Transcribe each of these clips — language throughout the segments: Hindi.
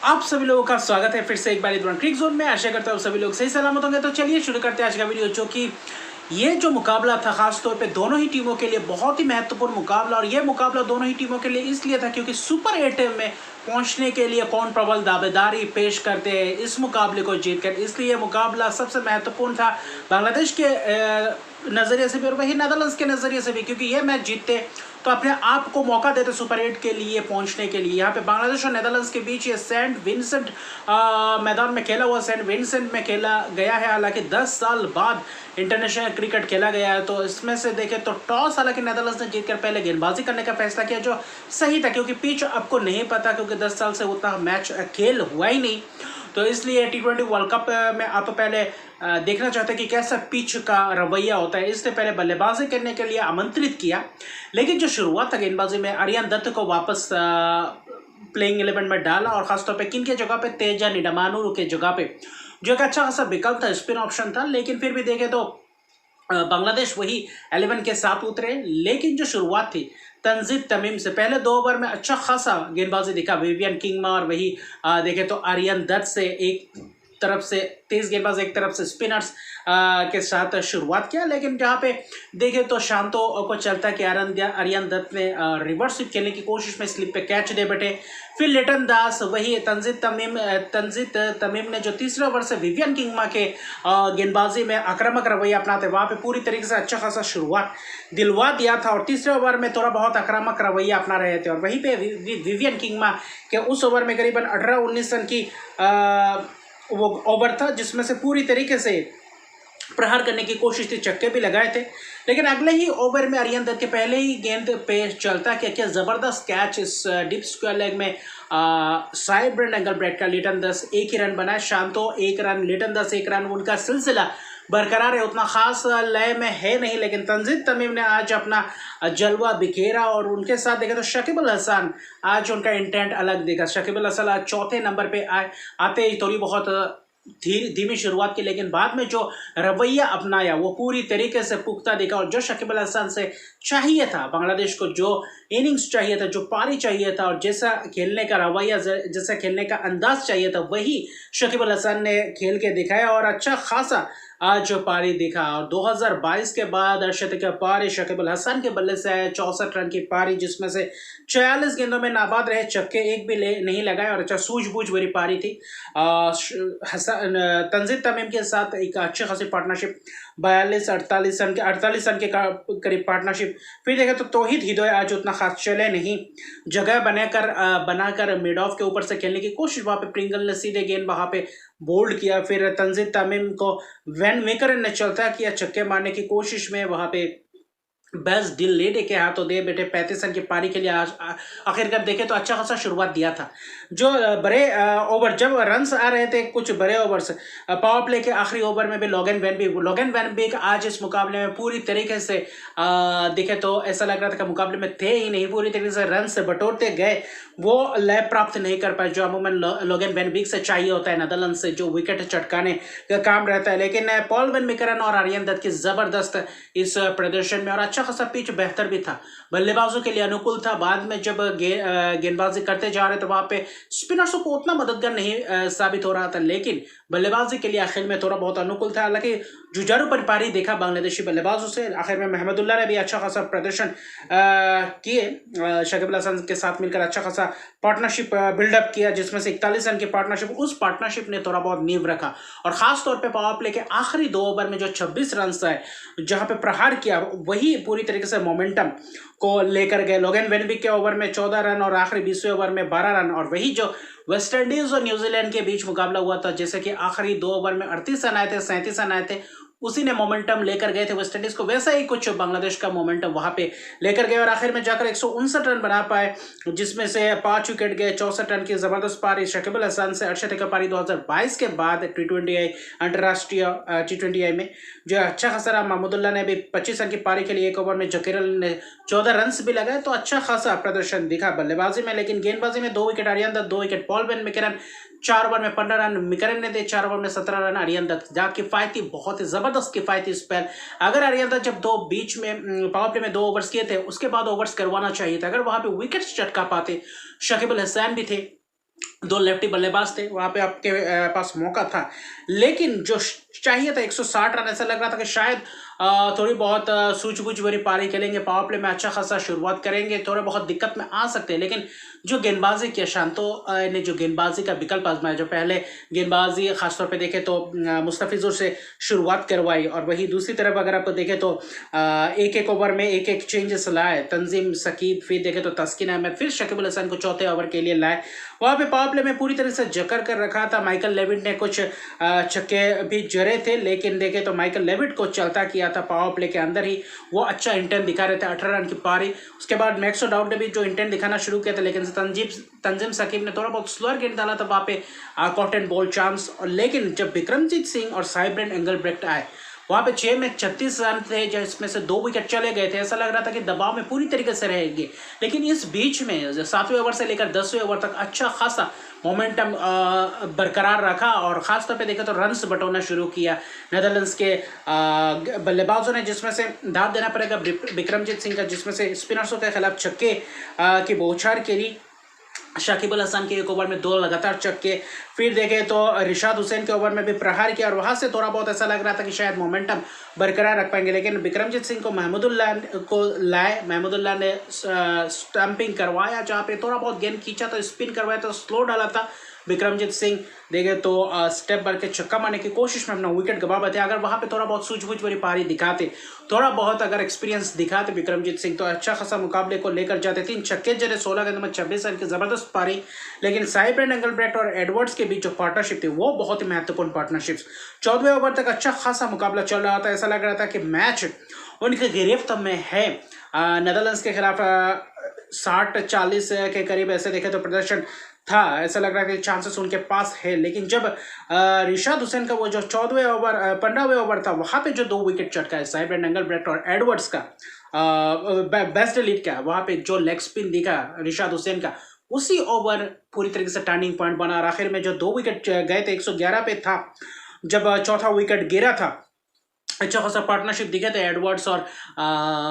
आप सभी लोगों का स्वागत है फिर से एक बार इधर क्रिक जोन में। आशा करता हूँ सभी लोग सही सलामत होंगे। तो चलिए शुरू करते हैं आज का वीडियो, जो कि ये जो मुकाबला था खास तौर पे दोनों ही टीमों के लिए बहुत ही महत्वपूर्ण मुकाबला। और ये मुकाबला दोनों ही टीमों के लिए इसलिए था क्योंकि सुपर 8 में पहुंचने के लिए कौन प्रबल दावेदारी पेश करते हैं इस मुकाबले को जीतकर, इसलिए ये मुकाबला सबसे महत्वपूर्ण था बांग्लादेश के नज़रिए से भी और वही नेदरलैंड्स के नज़रिए से भी, क्योंकि ये मैच जीतते तो अपने आप को मौका देते सुपर 8 के लिए पहुंचने के लिए। यहाँ पे बांग्लादेश और नेदरलैंड्स के बीच ये सेंट विंसेंट मैदान में खेला हुआ, सेंट विंसेंट में खेला गया है। हालांकि 10 साल बाद इंटरनेशनल क्रिकेट खेला गया है, तो इसमें से देखें तो टॉस हालांकि नेदरलैंड्स ने जीतकर पहले गेंदबाजी करने का फैसला किया, जो सही था क्योंकि पिच आपको नहीं पता, क्योंकि 10 साल से उतना मैच खेल हुआ ही नहीं। तो इसलिए T20 वर्ल्ड कप में आप पहले देखना चाहते हैं कि कैसा पिच का रवैया होता है, इससे पहले बल्लेबाजी करने के लिए आमंत्रित किया। लेकिन जो शुरुआत था गेंदबाजी में, आर्यन दत्त को वापस प्लेइंग 11 में डाला और खासतौर पे किन के जगह पे, तेजा निडामानूर के जगह पे, जो एक अच्छा खासा विकल्प था, स्पिन ऑप्शन था। लेकिन फिर भी देखें तो बांग्लादेश वही 11 के साथ उतरे। लेकिन जो शुरुआत थी तंजीद तमीम से, पहले 2 ओवर में अच्छा खासा गेंदबाजी दिखा विवियन किंगमा, और वही देखें तो आर्यन दत्त से एक तरफ से तेज गेंदबाज, एक तरफ से स्पिनर्स के साथ शुरुआत किया। लेकिन जहाँ पे देखें तो शांतो को चलता कि आर्यन दत्त ने रिवर्स स्विप खेलने की कोशिश में स्लिप पे कैच दे बैठे। फिर लिटन दास, वही तंजीद तमीम ने जो तीसरे ओवर से विवियन किंगमा के गेंदबाजी में आक्रामक रवैया अपनाते, वहाँ पे पूरी तरीके से अच्छा खासा शुरुआत दिलवा दिया था और तीसरे ओवर में थोड़ा बहुत आक्रामक रवैया अपना रहे थे। और वहीं पे विवियन किंगमा के उस ओवर में करीबन 18-19 रन की वो ओवर था, जिसमें से पूरी तरीके से प्रहार करने की कोशिश थी, छक्के भी लगाए थे। लेकिन अगले ही ओवर में आर्यन दत्त के पहले ही गेंद पे चलता क्या ज़बरदस्त कैच इस डीप स्क्वायर लेग में साइड ब्रेंड एंगल ब्रेड का। लिटन दास 1 ही रन बना, शांतो 1 रन, लिटन दास 1 रन, उनका सिलसिला बरकरार है, उतना खास लय में है नहीं। लेकिन तंजीद तमीम ने आज अपना जलवा बिखेरा और उनके साथ देखें तो शकीब अल हसन, आज उनका इंटेंट अलग दिखा। शकीब अल हसन आज चौथे नंबर पे आते ही थोड़ी बहुत धीमी शुरुआत की, लेकिन बाद में जो रवैया अपनाया वो पूरी तरीके से पुख्ता दिखा। और जो शकीब अल हसन से चाहिए था बांग्लादेश को, जो इनिंग्स चाहिए था, जो पारी चाहिए था, और जैसा खेलने का रवैया, जैसा खेलने का अंदाज चाहिए था, वही शकीब अल हसन ने खेल के दिखाया और अच्छा खासा आज पारी दिखा। और 2022 के बाद अर्शद पारी शकीब अल हसन के बल्ले से आया 64 रन की पारी, जिसमें से 46 गेंदों में नाबाद रहे, छक्के एक भी नहीं लगाए और अच्छा सूझबूझ भरी पारी थी। तंजीद तमीम के साथ एक अच्छी खासी पार्टनरशिप, 42-48 रन के करीब पार्टनरशिप। फिर देखें तो तौहीद हिदोय आज उतना खास चले नहीं, जगह बनाकर मिड ऑफ के ऊपर से खेलने की कोशिश, वहाँ पे प्रिंगल ने सीधे गेंद वहाँ पे बोल्ड किया। फिर तंजीद तमीम को वैन मेकर ने चलता किया, छक्के मारने की कोशिश में वहाँ पे बेस्ट डील लेडे के हाथों दे बेटे 35 रन की पारी के लिए आखिरकार देखे तो अच्छा खासा शुरुआत दिया था। जो बड़े ओवर, जब रन्स आ रहे थे कुछ बड़े ओवर्स, पावर प्ले के आखिरी ओवर में भी लोगन वैन बीक आज इस मुकाबले में पूरी तरीके से देखे तो ऐसा लग रहा था कि मुकाबले में थे ही नहीं, पूरी तरीके से रन से बटोरते गए, वो लय प्राप्त नहीं कर पाए जो अमूमन लोगन वैन बीक से चाहिए होता है नेदरलैंड से, जो विकेट चटकाने का काम रहता है। लेकिन पॉल वैन मेकरन और आर्यन दत्त की जबरदस्त इस प्रदर्शन में, और अच्छा खासा पिच बेहतर भी था, बल्लेबाजों के लिए अनुकूल था। बाद में जब गेंदबाजी करते जा रहे थे वहां पे स्पिनर्सों को उतना मददगार नहीं साबित हो रहा था, लेकिन बल्लेबाजी के लिए आखिर में थोड़ा बहुत अनुकूल था। हालांकि जुझारू पर पारी देखा बांग्लादेशी बल्लेबाजों से, आखिर में महमदुल्लाह ने भी अच्छा खासा प्रदर्शन किए, शकीब अल हसन के साथ मिलकर अच्छा खासा पार्टनरशिप बिल्डअप किया, जिसमें से 41 रन की पार्टनरशिप, उस पार्टनरशिप ने थोड़ा बहुत नींव रखा। और खास तौर पे पावर प्ले के आखिरी 2 ओवर में जो 26 रन आए, जहां पे प्रहार किया, वही पूरी तरीके से मोमेंटम को लेकर गए। लोगन वैन बीक के ओवर में 14 रन और आखिरी 20वें ओवर में 12 रन, और वही जो वेस्ट इंडीज और न्यूजीलैंड के बीच मुकाबला हुआ था, जैसे कि आखिरी 2 ओवर में 38 रन आए थे, 37 रन आए थे, उसी ने मोमेंटम लेकर गए थे वेस्ट इंडीज को, वैसा ही कुछ बांग्लादेश का मोमेंटम वहां पे लेकर गए और आखिर में जाकर 159 रन बना पाए, जिसमें से 5 विकेट गए, 64 रन की जबरदस्त पारी शकीब अल हसन से। अर्शद पारी 2022 के बाद T20I अंतर्राष्ट्रीय T20I में जो अच्छा खासा रहा। महमूदुल्लाह ने भी 25 रन की पारी के लिए 1 ओवर में जकीरल ने 14 रन भी लगाए, तो अच्छा खासा प्रदर्शन दिखा बल्लेबाजी में। लेकिन गेंदबाजी में 2 wicket Aryan Dutt, 2 wicket Paul van Meekeren, 4 over में 15 रन मिकरन ने दे, 4 ओवर में 17 रन आर्यन दत्त। जहाँ किफायती, बहुत ही जबरदस्त किफायती स्पेल। अगर आर्यन दत्त जब बीच में पावर प्ले में 2 ओवर्स किए थे, उसके बाद ओवर्स करवाना चाहिए था, अगर वहां पे विकेट्स चटका पाते। शकीब अल हसन भी थे, दो लेफ्टी बल्लेबाज थे, वहां पे आपके पास मौका था, लेकिन जो चाहिए था 160 रन, ऐसा लग रहा था कि शायद थोड़ी बहुत सूझबूझ भरी पारी खेलेंगे, पावर प्ले में अच्छा खासा शुरुआत करेंगे, थोड़ा बहुत दिक्कत में आ सकते हैं। लेकिन जो गेंदबाजी किया शांतो ने, जो गेंदबाजी का विकल्प आजमाया, जो पहले गेंदबाजी खासतौर पे देखें तो मुस्तफिजुर से शुरुआत करवाई, और वही दूसरी तरफ अगर आपको देखें तो एक एक ओवर में एक एक चेंजेस लाए, तंजीम सकीब, फिर देखें तो तस्किन अहमद, फिर शकीब अल हसन को चौथे ओवर के लिए लाए। वहाँ पे पावर प्ले में पूरी तरह से जकड़ कर रखा था। माइकल लेविट ने कुछ छक्के भी जड़े थे, लेकिन देखे तो माइकल लेविट को चलता किया था पावर प्ले के अंदर ही, वो अच्छा इंटेंट दिखा रहे थे। 18 रन की पारी, उसके बाद मैक्सो डाउड ने भी जो इंटेंट दिखाना शुरू किया था, लेकिन तंजीम सकीब ने थोड़ा बहुत स्लोअर गेंद डाला था वहाँ पे, कॉट एंड बॉल चांस। और लेकिन जब विक्रमजीत सिंह और साइब्रेंट एंगलब्रेक्ट आए, वहाँ पे 6 में 36 रन थे, जिसमें से 2 विकेट चले गए थे। ऐसा लग रहा था कि दबाव में पूरी तरीके से रहेंगे, लेकिन इस बीच में 7वें ओवर से लेकर 10वें ओवर तक अच्छा खासा मोमेंटम बरकरार रखा, और खासतौर पे देखा तो रन्स बटोरना शुरू किया नेदरलैंड्स के बल्लेबाजों ने, जिसमें से दाद देना पड़ेगा विक्रमजीत सिंह का, जिसमें से स्पिनर्सों के खिलाफ छक्के की बौछार करी। शकीब अल हसन के एक ओवर में 2 लगातार छक्के, फिर देखे तो रिशाद हुसैन के ओवर में भी प्रहार किया, और वहां से थोड़ा बहुत ऐसा लग रहा था कि शायद मोमेंटम बरकरार रख पाएंगे। लेकिन विक्रमजीत सिंह को महमूदुल्लाह को लाए, महमूदुल्लाह ने स्टंपिंग करवाया, जहाँ पे थोड़ा बहुत गेंद खींचा तो स्पिन करवाया तो स्लो डाला था। विक्रमजीत सिंह देखे तो स्टेप भर के छक्का मारने की कोशिश में अपना विकेट गवा बैठे। अगर वहां पे थोड़ा बहुत सूझबूझ भरी पारी दिखाते, थोड़ा बहुत अगर एक्सपीरियंस दिखाते विक्रमजीत सिंह, तो अच्छा खासा मुकाबले को लेकर जाते। 3 छक्के जड़े, 16 गेंदों में 26 रन की जबरदस्त पारी। लेकिन साइब्रेंट एंगलब्रेक्ट और एडवर्ड्स के बीच जो पार्टनरशिप थी, वो बहुत ही महत्वपूर्ण पार्टनरशिप। 14वें ओवर तक अच्छा खासा मुकाबला चल रहा था, ऐसा लग रहा था कि मैच उनके गिरफ्त में है। नेदरलैंड्स के खिलाफ 60-40 के करीब ऐसे देखे तो प्रदर्शन था, ऐसा लग रहा है कि चांसेस उनके पास है। लेकिन जब रिशाद हुसैन का वो जो 14वें ओवर 15वें ओवर था, वहां पे जो 2 विकेट चटकाए साइब्रेंट एंगलब्रेक्ट और एडवर्ड्स का, बेस्ट लीड का, वहां पे जो लेग स्पिन दिखा रिशाद हुसैन का, उसी ओवर पूरी तरीके से टर्निंग पॉइंट बना। और आखिर में जो 2 विकेट गए थे, 111 पे था जब चौथा विकेट गिरा था। अच्छा खासा पार्टनरशिप दिखे थे एडवर्ड्स और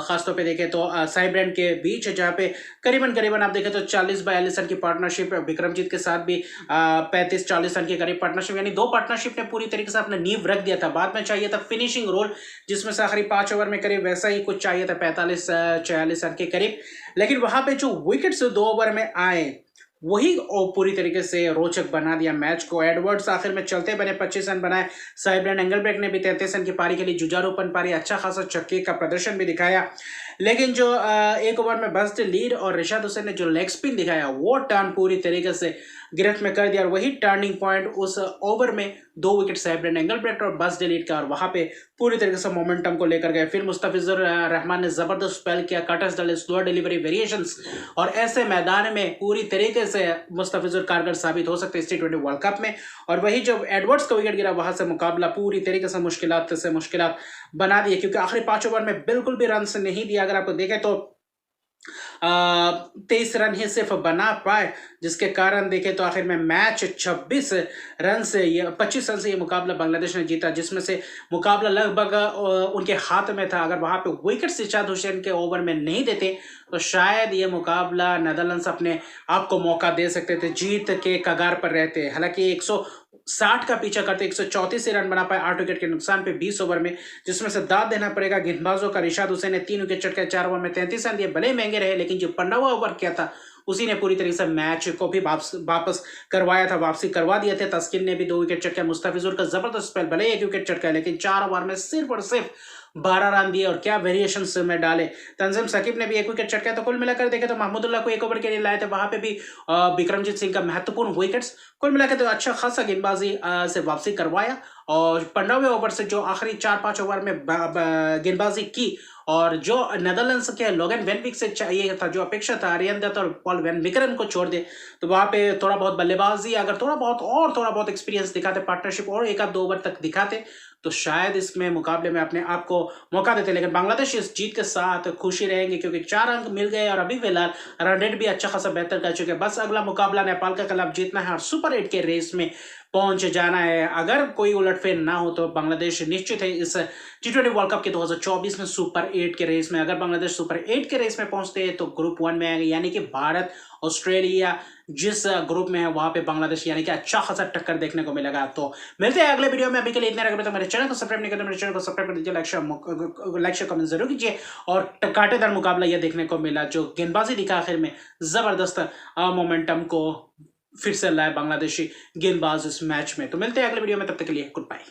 खासतौर पे देखे तो साइब्रेंट के बीच, जहाँ पे करीबन आप देखें तो 40-42 रन की पार्टनरशिप, विक्रमजीत के साथ भी 35-40 रन के करीब पार्टनरशिप, यानी 2 पार्टनरशिप ने पूरी तरीके से अपना नींव रख दिया था। बाद में चाहिए था फिनिशिंग रोल, जिसमें से आखिरी 5 ओवर में करीब वैसा ही कुछ चाहिए था, 45-46 रन के करीब। लेकिन वहां पे जो विकेट्स 2 ओवर में आए, वही पूरी तरीके से रोचक बना दिया मैच को। एडवर्ड्स आखिर में चलते बने, 25 रन बनाए। साइब्रेंट एंगलब्रेक्ट ने भी 33 रन की पारी के लिए जुझारूपन पारी, अच्छा खासा छक्के का प्रदर्शन भी दिखाया। लेकिन जो एक ओवर में बस्ट लीड और रिशाद हुसैन ने जो लेग स्पिन दिखाया, वो टर्न पूरी तरीके से गिरफ्त में कर दिया, और वही टर्निंग पॉइंट उस ओवर में 2 विकेट साइब्रेंट एंगलब्रेक्ट और बस्ट लीड का, और वहां पे पूरी तरीके से मोमेंटम को लेकर गए। फिर मुस्तफिजुर रहमान ने जबरदस्त स्पेल किया, कटर्स डाले, स्लोअर डिलीवरी वेरिएशंस, और ऐसे मैदान में पूरी तरीके से मुस्तफिजुर कारगर साबित हो सकते हैं इस T20 वर्ल्ड कप में। और वही जब एडवर्ड्स का विकेट गिरा, वहां से मुकाबला पूरी तरीके से मुश्किलात बना दिए, क्योंकि आखिरी 5 ओवर में बिल्कुल भी रन नहीं दिया। अगर आपको देखें तो 23 रन ही सिर्फ बना पाए, जिसके कारण देखें तो आखिर में मैच 26 रन से 25 रन से ये मुकाबला बांग्लादेश ने जीता, जिसमें से मुकाबला लगभग उनके हाथ में था। अगर वहां पे विकेट रिशाद हुसैन के ओवर में नहीं देते, तो शायद ये मुकाबला नेदरलैंड्स अपने आप को मौका दे सकते थे, जीत के कगार पर रहते। हालांकि 160 का पीछा करते 134 रन बना पाए 8 विकेट के नुकसान पे 20 ओवर में, जिसमें से दाद देना पड़ेगा गेंदबाजों का। रिशाद हुसैन ने 3 विकेट चटके 4 ओवर में 33 रन दिए, भले महंगे रहे, लेकिन जो 15वां ओवर किया था, उसी ने पूरी तरीके से मैच को भी वापस करवाया था, वापसी करवा दिए थे। तस्किन ने भी 2 विकेट चटके, मुस्तफिजुर का जबरदस्त स्पेल, भले 1 विकेट चटका, लेकिन 4 ओवर में सिर्फ और सिर्फ 12 रन दिए, और क्या वेरिएशंस में डाले। तंजीम सकीब ने भी 1 विकेट चटका। तो कुल मिलाकर देखे तो महमूदुल्लाह को 1 ओवर के लिए लाए थे, वहां पे भी विक्रमजीत सिंह का महत्वपूर्ण विकेट्स। कुल मिलाकर तो अच्छा खासा गेंदबाजी से वापसी करवाया, और 15वें ओवर से जो आखिरी 4-5 ओवर में गेंदबाजी की, और जो नेदरलैंड्स के लोगन वेन विक से चाहिए था, जो अपेक्षा था आर्यन दत्त और पॉल वैन विकरन को छोड़ दे, तो वहां पे थोड़ा बहुत बल्लेबाजी, अगर थोड़ा बहुत एक्सपीरियंस दिखाते, पार्टनरशिप और 1-2 ओवर तक दिखाते, तो शायद इसमें मुकाबले में अपने आप को मौका देते। लेकिन बांग्लादेश इस जीत के साथ खुशी रहेंगे, क्योंकि 4 अंक मिल गए, और अभी फिलहाल रन रेट भी अच्छा खासा बेहतर कर चुके हैं। बस अगला मुकाबला नेपाल के खिलाफ जीतना है, और सुपर 8 के रेस में पहुंच जाना है। अगर कोई उलटफेर ना हो तो बांग्लादेश निश्चित है इस T20 वर्ल्ड कप के 2024 में सुपर 8 के रेस में, अगर बांग्लादेश सुपर 8 के रेस में पहुंचते हैं तो ग्रुप 1 में आएंगे, यानी कि भारत ऑस्ट्रेलिया जिस ग्रुप में है वहां पे बांग्लादेश यानी कि अच्छा खासा टक्कर देखने को मिलेगा। तो मिलते हैं अगले वीडियो में, अभी के लिए इतने रखें। तो मेरे चैनल को सब्सक्राइब नहीं करते, मेरे चैनल को सब्सक्राइब कर दीजिए, लाइक शेयर कमेंट जरूर कीजिए। और कांटेदार मुकाबला यह देखने को मिला, जो गेंदबाजी दिखा आखिर में, जबरदस्त मोमेंटम को फिर से लाए बांग्लादेशी गेंदबाज इस मैच में। तो मिलते हैं अगले वीडियो में, तब तक के लिए गुड बाय।